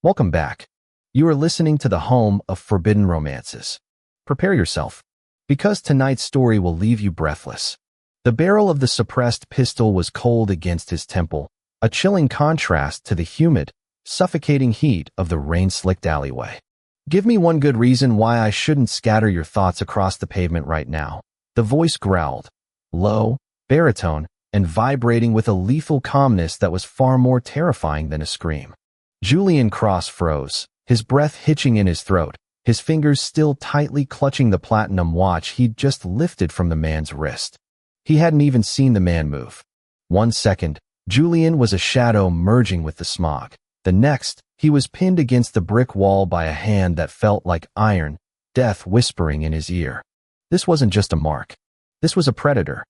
Welcome back. You are listening to the home of forbidden romances. Prepare yourself, because tonight's story will leave you breathless. The barrel of the suppressed pistol was cold against his temple, a chilling contrast to the humid, suffocating heat of the rain-slicked alleyway. Give me one good reason why I shouldn't scatter your thoughts across the pavement right now. The voice growled, low, baritone, and vibrating with a lethal calmness that was far more terrifying than a scream. Julian Cross froze, his breath hitching in his throat, his fingers still tightly clutching the platinum watch he'd just lifted from the man's wrist. He hadn't even seen the man move. 1 second, Julian was a shadow merging with the smog. The next, he was pinned against the brick wall by a hand that felt like iron, death whispering in his ear. This wasn't just a mark. This was a predator.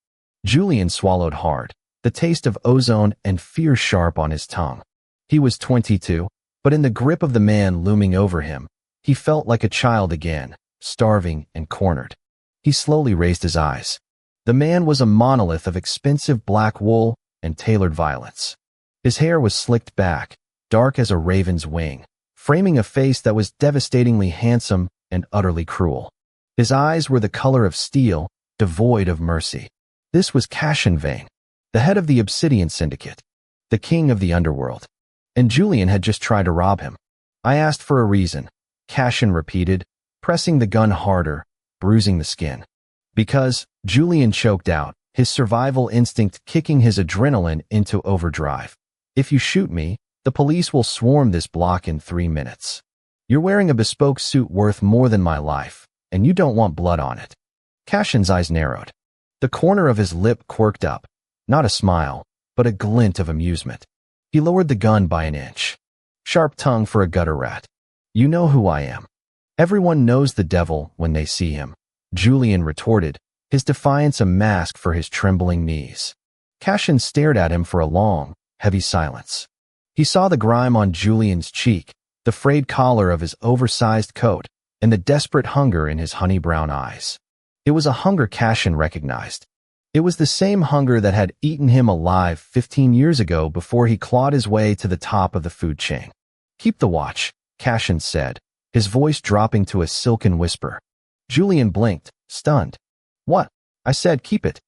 Julian swallowed hard, the taste of ozone and fear sharp on his tongue. He was 22, but in the grip of the man looming over him, he felt like a child again, starving and cornered. He slowly raised his eyes. The man was a monolith of expensive black wool and tailored violence. His hair was slicked back, dark as a raven's wing, framing a face that was devastatingly handsome and utterly cruel. His eyes were the color of steel, devoid of mercy. This was Cassian Vane, the head of the Obsidian Syndicate, the king of the underworld. And Julian had just tried to rob him. I asked for a reason, Cassian repeated, pressing the gun harder, bruising the skin. Because, Julian choked out, his survival instinct kicking his adrenaline into overdrive. If you shoot me, the police will swarm this block in 3 minutes. You're wearing a bespoke suit worth more than my life, and you don't want blood on it. Cassian's eyes narrowed. The corner of his lip quirked up, not a smile, but a glint of amusement. He lowered the gun by an inch. Sharp tongue for a gutter rat. You know who I am. Everyone knows the devil when they see him, Julian retorted, his defiance a mask for his trembling knees. Cassian stared at him for a long, heavy silence. He saw the grime on Julian's cheek, the frayed collar of his oversized coat, and the desperate hunger in his honey-brown eyes. It was a hunger Cassian recognized. It was the same hunger that had eaten him alive 15 years ago before he clawed his way to the top of the food chain. Keep the watch, Cassian said, his voice dropping to a silken whisper. Julian blinked, stunned. What? I said keep it.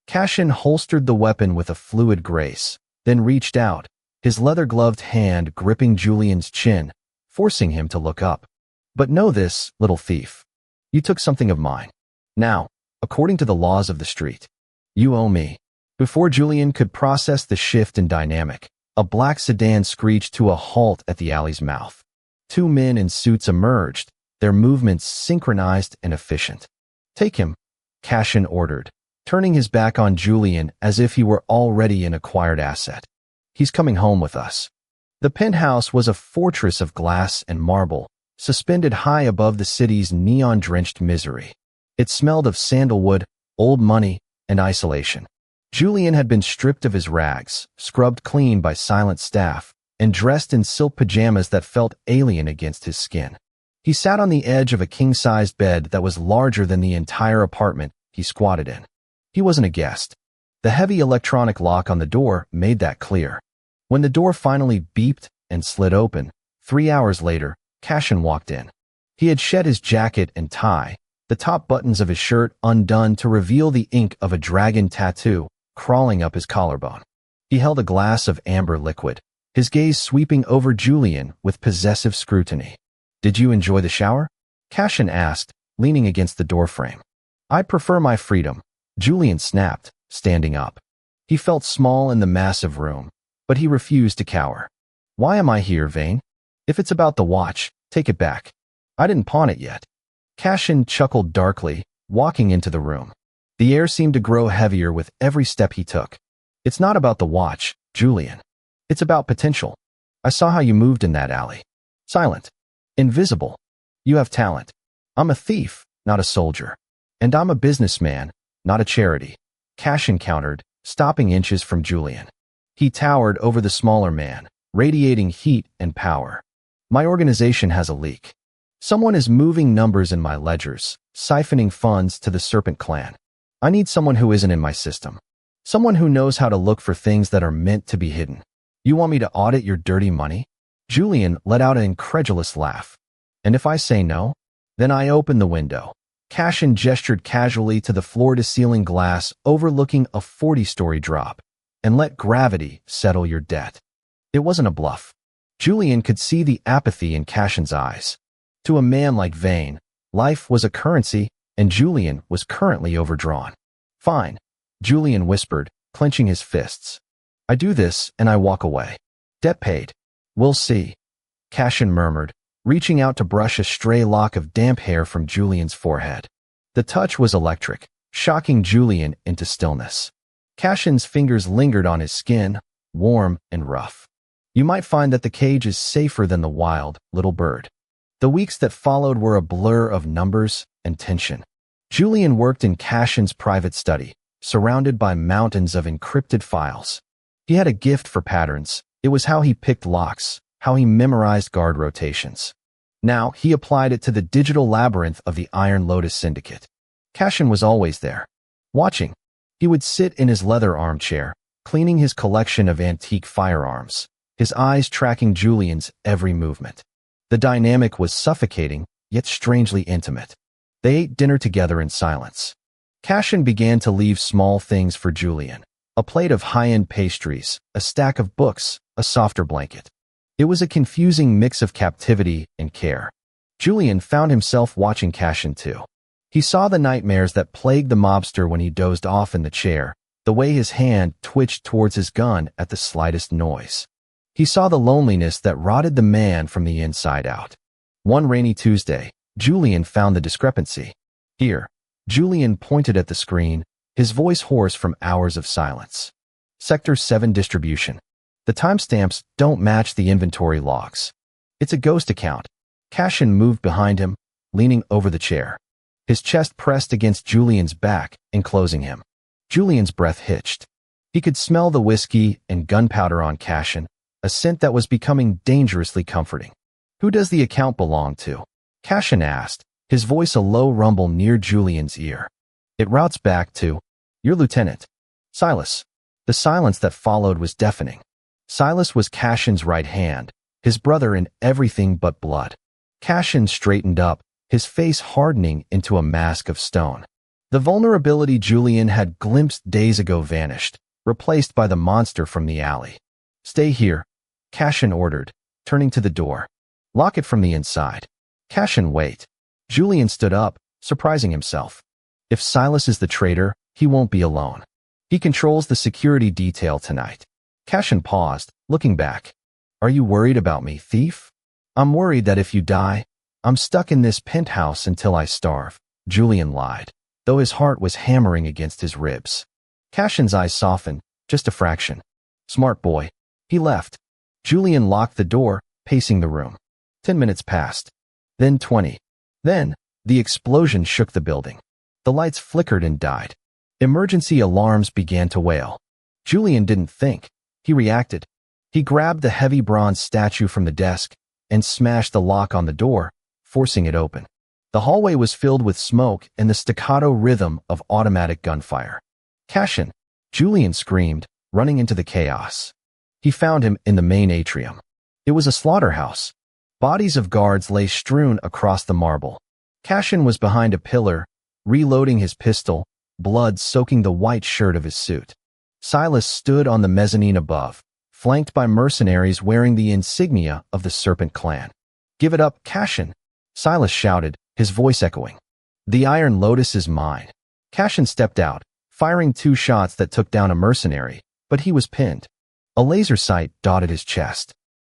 Cassian holstered the weapon with a fluid grace, then reached out, his leather-gloved hand gripping Julian's chin, forcing him to look up. But know this, little thief. You took something of mine. Now, according to the laws of the street, you owe me. Before Julian could process the shift in dynamic, a black sedan screeched to a halt at the alley's mouth. 2 men in suits emerged, their movements synchronized and efficient. Take him, Cassian ordered, turning his back on Julian as if he were already an acquired asset. He's coming home with us. The penthouse was a fortress of glass and marble, suspended high above the city's neon-drenched misery. It smelled of sandalwood, old money, and isolation. Julian had been stripped of his rags, scrubbed clean by silent staff, and dressed in silk pajamas that felt alien against his skin. He sat on the edge of a king-sized bed that was larger than the entire apartment he squatted in. He wasn't a guest. The heavy electronic lock on the door made that clear. When the door finally beeped and slid open, 3 hours later, Cassian walked in. He had shed his jacket and tie, the top buttons of his shirt undone to reveal the ink of a dragon tattoo crawling up his collarbone. He held a glass of amber liquid, his gaze sweeping over Julian with possessive scrutiny. Did you enjoy the shower? Cassian asked, leaning against the doorframe. I prefer my freedom, Julian snapped, standing up. He felt small in the massive room, but he refused to cower. Why am I here, Vane? If it's about the watch, take it back. I didn't pawn it yet. Cassian chuckled darkly, walking into the room. The air seemed to grow heavier with every step he took. It's not about the watch, Julian. It's about potential. I saw how you moved in that alley. Silent. Invisible. You have talent. I'm a thief, not a soldier. And I'm a businessman, not a charity. Cassian countered, stopping inches from Julian. He towered over the smaller man, radiating heat and power. My organization has a leak. Someone is moving numbers in my ledgers, siphoning funds to the Serpent Clan. I need someone who isn't in my system. Someone who knows how to look for things that are meant to be hidden. You want me to audit your dirty money? Julian let out an incredulous laugh. And if I say no? Then I open the window. Cashin gestured casually to the floor-to-ceiling glass overlooking a 40-story drop. And let gravity settle your debt. It wasn't a bluff. Julian could see the apathy in Cashin's eyes. To a man like Vane, life was a currency, and Julian was currently overdrawn. Fine, Julian whispered, clenching his fists. I do this and I walk away. Debt paid. We'll see. Cashin murmured, reaching out to brush a stray lock of damp hair from Julian's forehead. The touch was electric, shocking Julian into stillness. Cashin's fingers lingered on his skin, warm and rough. You might find that the cage is safer than the wild, little bird. The weeks that followed were a blur of numbers and tension. Julian worked in Cashin's private study, surrounded by mountains of encrypted files. He had a gift for patterns. It was how he picked locks, how he memorized guard rotations. Now he applied it to the digital labyrinth of the Iron Lotus Syndicate. Cashin was always there, watching. He would sit in his leather armchair, cleaning his collection of antique firearms, his eyes tracking Julian's every movement. The dynamic was suffocating, yet strangely intimate. They ate dinner together in silence. Cashin began to leave small things for Julian. A plate of high-end pastries, a stack of books, a softer blanket. It was a confusing mix of captivity and care. Julian found himself watching Cashin too. He saw the nightmares that plagued the mobster when he dozed off in the chair, the way his hand twitched towards his gun at the slightest noise. He saw the loneliness that rotted the man from the inside out. One rainy Tuesday, Julian found the discrepancy. Here, Julian pointed at the screen, his voice hoarse from hours of silence. Sector 7 distribution. The timestamps don't match the inventory logs. It's a ghost account. Cashin moved behind him, leaning over the chair. His chest pressed against Julian's back, enclosing him. Julian's breath hitched. He could smell the whiskey and gunpowder on Cashin, a scent that was becoming dangerously comforting. Who does the account belong to? Cashin asked, his voice a low rumble near Julian's ear. It routes back to your lieutenant, Silas. The silence that followed was deafening. Silas was Cashin's right hand, his brother in everything but blood. Cashin straightened up, his face hardening into a mask of stone. The vulnerability Julian had glimpsed days ago vanished, replaced by the monster from the alley. Stay here, Cashin ordered, turning to the door. Lock it from the inside. Cashin, wait. Julian stood up, surprising himself. If Silas is the traitor, he won't be alone. He controls the security detail tonight. Cashin paused, looking back. Are you worried about me, thief? I'm worried that if you die, I'm stuck in this penthouse until I starve, Julian lied, though his heart was hammering against his ribs. Cashin's eyes softened, just a fraction. Smart boy. He left. Julian locked the door, pacing the room. 10 minutes passed. Then 20. Then, the explosion shook the building. The lights flickered and died. Emergency alarms began to wail. Julian didn't think. He reacted. He grabbed the heavy bronze statue from the desk and smashed the lock on the door, forcing it open. The hallway was filled with smoke and the staccato rhythm of automatic gunfire. Cashin, Julian screamed, running into the chaos. He found him in the main atrium. It was a slaughterhouse. Bodies of guards lay strewn across the marble. Cashin was behind a pillar, reloading his pistol, blood soaking the white shirt of his suit. Silas stood on the mezzanine above, flanked by mercenaries wearing the insignia of the Serpent Clan. Give it up, Cashin, Silas shouted, his voice echoing. The Iron Lotus is mine. Cashin stepped out, firing 2 shots that took down a mercenary, but he was pinned. A laser sight dotted his chest.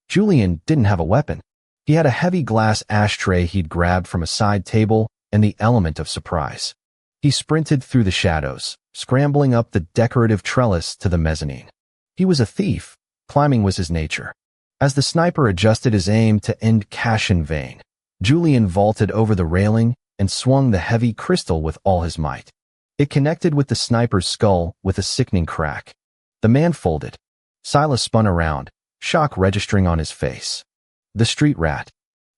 Julian didn't have a weapon. He had a heavy glass ashtray he'd grabbed from a side table and the element of surprise. He sprinted through the shadows, scrambling up the decorative trellis to the mezzanine. He was a thief. Climbing was his nature. As the sniper adjusted his aim to end Cashin Vane, Julian vaulted over the railing and swung the heavy crystal with all his might. It connected with the sniper's skull with a sickening crack. The man folded. Silas spun around, shock registering on his face. The street rat.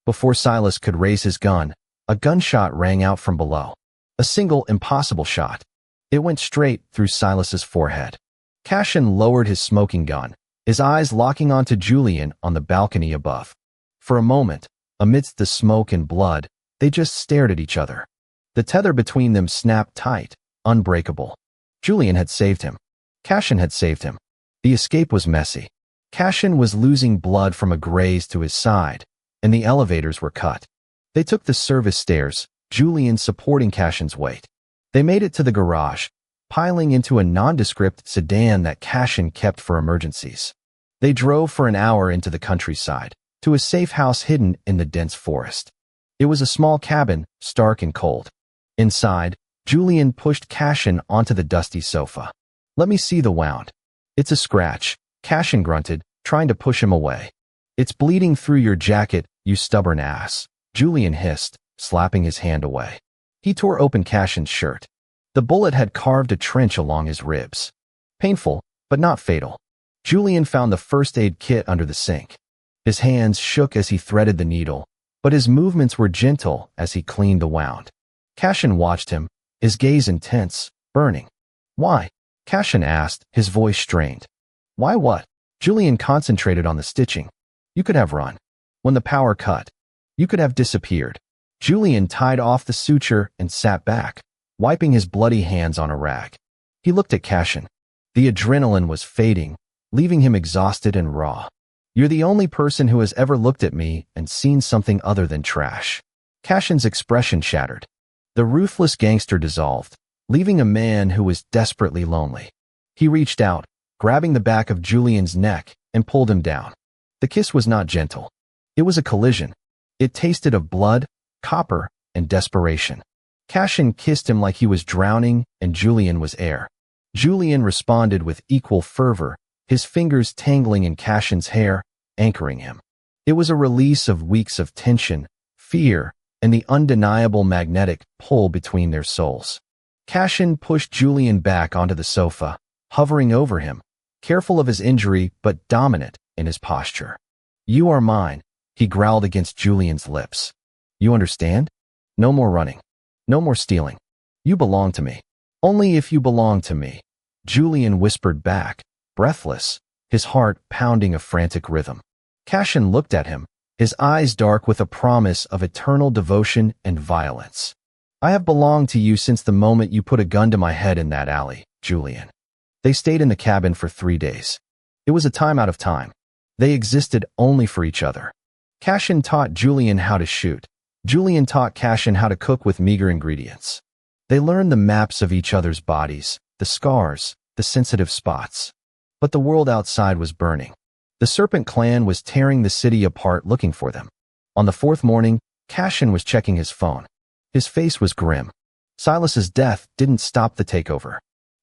Before Silas could raise his gun, a gunshot rang out from below. A single, impossible shot. It went straight through Silas's forehead. Cashin lowered his smoking gun, his eyes locking onto Julian on the balcony above. For a moment, amidst the smoke and blood, they just stared at each other. The tether between them snapped tight, unbreakable. Julian had saved him. Cashin had saved him. The escape was messy. Cashin was losing blood from a graze to his side, and the elevators were cut. They took the service stairs, Julian supporting Cashin's weight. They made it to the garage, piling into a nondescript sedan that Cashin kept for emergencies. They drove for an hour into the countryside, to a safe house hidden in the dense forest. It was a small cabin, stark and cold. Inside, Julian pushed Cashin onto the dusty sofa. "Let me see the wound." "It's a scratch," Cashin grunted, trying to push him away. "It's bleeding through your jacket, you stubborn ass," Julian hissed, slapping his hand away. He tore open Cashin's shirt. The bullet had carved a trench along his ribs. Painful, but not fatal. Julian found the first aid kit under the sink. His hands shook as he threaded the needle, but his movements were gentle as he cleaned the wound. Cashin watched him, his gaze intense, burning. "Why?" Cashin asked, his voice strained. "Why what?" Julian concentrated on the stitching. "You could have run. When the power cut, you could have disappeared." Julian tied off the suture and sat back, wiping his bloody hands on a rag. He looked at Cashin. The adrenaline was fading, leaving him exhausted and raw. "You're the only person who has ever looked at me and seen something other than trash." Cashin's expression shattered. The ruthless gangster dissolved, leaving a man who was desperately lonely. He reached out, grabbing the back of Julian's neck, and pulled him down. The kiss was not gentle. It was a collision. It tasted of blood, copper, and desperation. Cashin kissed him like he was drowning and Julian was air. Julian responded with equal fervor, his fingers tangling in Cashin's hair, anchoring him. It was a release of weeks of tension, fear, and the undeniable magnetic pull between their souls. Cashin pushed Julian back onto the sofa, hovering over him, careful of his injury but dominant in his posture. "You are mine," he growled against Julian's lips. "You understand? No more running. No more stealing. You belong to me. Only if you belong to me," Julian whispered back, breathless, his heart pounding a frantic rhythm. Cashin looked at him, his eyes dark with a promise of eternal devotion and violence. "I have belonged to you since the moment you put a gun to my head in that alley, Julian." They stayed in the cabin for 3 days. It was a time out of time. They existed only for each other. Cashin taught Julian how to shoot. Julian taught Cashin how to cook with meager ingredients. They learned the maps of each other's bodies, the scars, the sensitive spots. But the world outside was burning. The Serpent Clan was tearing the city apart looking for them. On the 4th morning, Cashin was checking his phone. His face was grim. Silas's death didn't stop the takeover.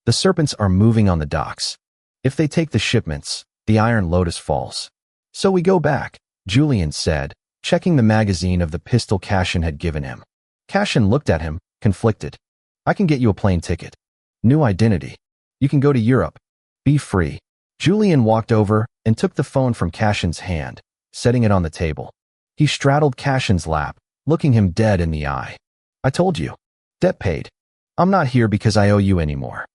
"The Serpents are moving on the docks. If they take the shipments, the Iron Lotus falls. So we go back," Julian said, checking the magazine of the pistol Cashin had given him. Cashin looked at him, conflicted. "I can get you a plane ticket. New identity. You can go to Europe. Be free." Julian walked over and took the phone from Cashin's hand, setting it on the table. He straddled Cashin's lap, looking him dead in the eye. "I told you. Debt paid. I'm not here because I owe you anymore.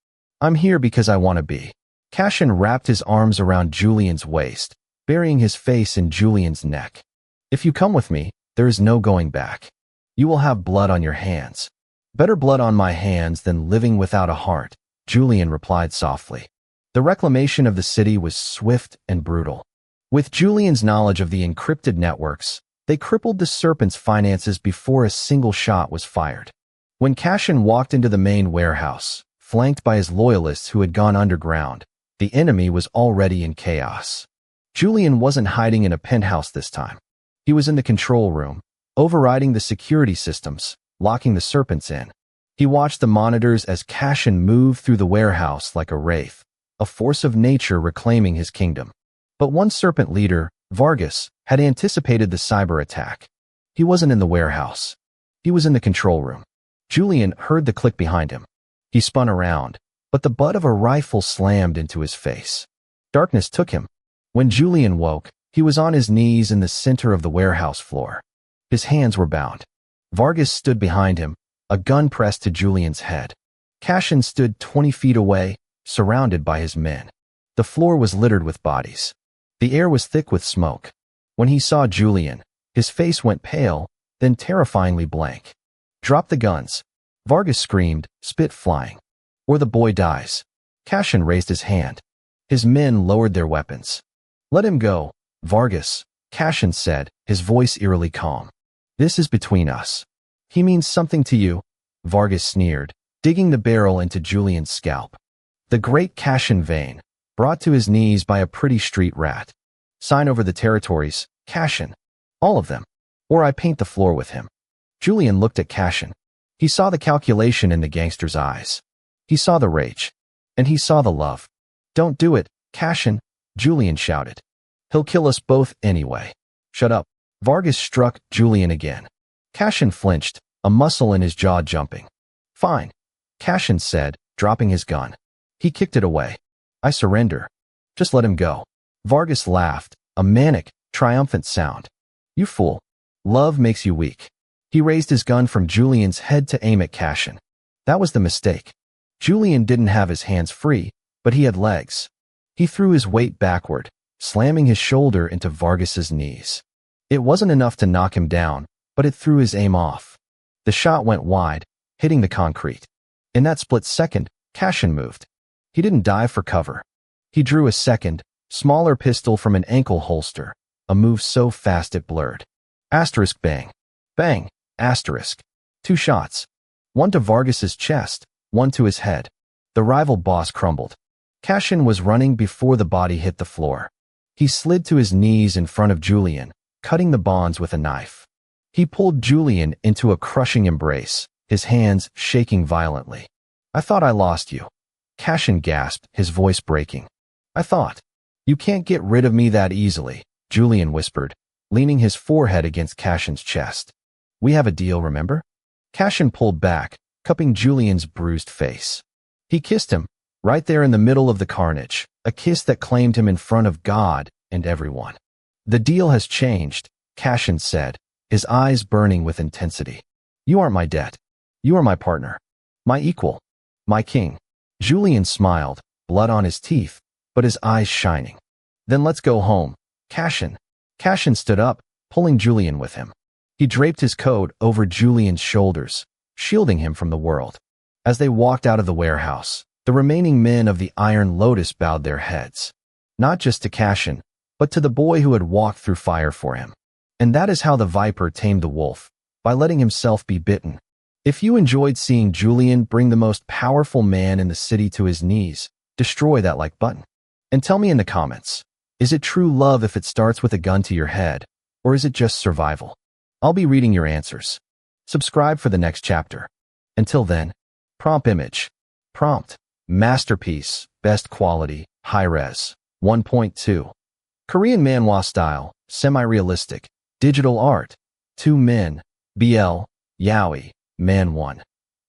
I'm here because I want to be." Cashin wrapped his arms around Julian's waist, burying his face in Julian's neck. "If you come with me, there is no going back. You will have blood on your hands. Better blood on my hands than living without a heart," Julian replied softly. The reclamation of the city was swift and brutal. With Julian's knowledge of the encrypted networks, they crippled the Serpent's finances before a single shot was fired. When Cashin walked into the main warehouse, flanked by his loyalists who had gone underground, the enemy was already in chaos. Julian wasn't hiding in a penthouse this time. He was in the control room, overriding the security systems, locking the Serpents in. He watched the monitors as Cashin moved through the warehouse like a wraith, a force of nature reclaiming his kingdom. But one Serpent leader, Vargas, had anticipated the cyber attack. He wasn't in the warehouse. He was in the control room. Julian heard the click behind him. He spun around, but the butt of a rifle slammed into his face. Darkness took him. When Julian woke, he was on his knees in the center of the warehouse floor. His hands were bound. Vargas stood behind him, a gun pressed to Julian's head. Cashin stood 20 feet away, surrounded by his men. The floor was littered with bodies. The air was thick with smoke. When he saw Julian, his face went pale, then terrifyingly blank. "Drop the guns," Vargas screamed, spit flying. "Or the boy dies." Cashin raised his hand. His men lowered their weapons. "Let him go, Vargas," Cashin said, his voice eerily calm. "This is between us." "He means something to you," Vargas sneered, digging the barrel into Julian's scalp. The great Cashin vein, brought to his knees by a pretty street rat. "Sign over the territories, Cashin. All of them. Or I paint the floor with him." Julian looked at Cashin. He saw the calculation in the gangster's eyes. He saw the rage. And he saw the love. "Don't do it, Cashin," Julian shouted. "He'll kill us both anyway." "Shut up." Vargas struck Julian again. Cashin flinched, a muscle in his jaw jumping. "Fine," Cashin said, dropping his gun. He kicked it away. "I surrender. Just let him go." Vargas laughed, a manic, triumphant sound. "You fool. Love makes you weak." He raised his gun from Julian's head to aim at Cashin. That was the mistake. Julian didn't have his hands free, but he had legs. He threw his weight backward, slamming his shoulder into Vargas's knees. It wasn't enough to knock him down, but it threw his aim off. The shot went wide, hitting the concrete. In that split second, Cashin moved. He didn't dive for cover. He drew a second, smaller pistol from an ankle holster, a move so fast it blurred. Asterisk bang. Bang, asterisk. 2 shots. One to Vargas's chest, one to his head. The rival boss crumbled. Cashin was running before the body hit the floor. He slid to his knees in front of Julian, cutting the bonds with a knife. He pulled Julian into a crushing embrace, his hands shaking violently. "I thought I lost you," Cashin gasped, his voice breaking. "I thought. You can't get rid of me that easily," Julian whispered, leaning his forehead against Cashin's chest. "We have a deal, remember?" Cashin pulled back, cupping Julian's bruised face. He kissed him, right there in the middle of the carnage, a kiss that claimed him in front of God and everyone. "The deal has changed," Cashin said, his eyes burning with intensity. "You aren't my debt. You are my partner. My equal. My king." Julian smiled, blood on his teeth, but his eyes shining. "Then let's go home, Cashin." Cashin stood up, pulling Julian with him. He draped his coat over Julian's shoulders, shielding him from the world. As they walked out of the warehouse, the remaining men of the Iron Lotus bowed their heads. Not just to Cashin, but to the boy who had walked through fire for him. And that is how the viper tamed the wolf, by letting himself be bitten. If you enjoyed seeing Julian bring the most powerful man in the city to his knees, destroy that like button. And tell me in the comments, is it true love if it starts with a gun to your head, or is it just survival? I'll be reading your answers. Subscribe for the next chapter. Until then, prompt image. Prompt, masterpiece, best quality, high-res, 1.2. Korean manhwa style, semi-realistic, digital art, 2 men, BL, Yaoi, man 1.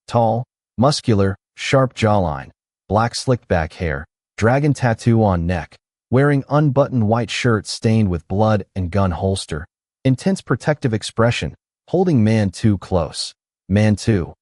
Tall, muscular, sharp jawline, black slicked back hair, dragon tattoo on neck, wearing unbuttoned white shirt stained with blood and gun holster, intense protective expression, holding man 2 close. Man 2.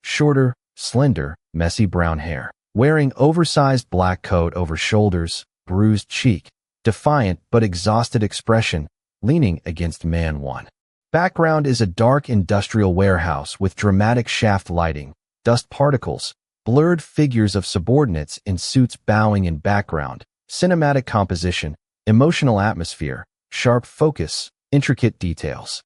Shorter, slender, messy brown hair, wearing oversized black coat over shoulders, bruised cheek, defiant but exhausted expression, leaning against man 1. Background is a dark industrial warehouse with dramatic shaft lighting, dust particles, blurred figures of subordinates in suits bowing in background, cinematic composition, emotional atmosphere, sharp focus, intricate details.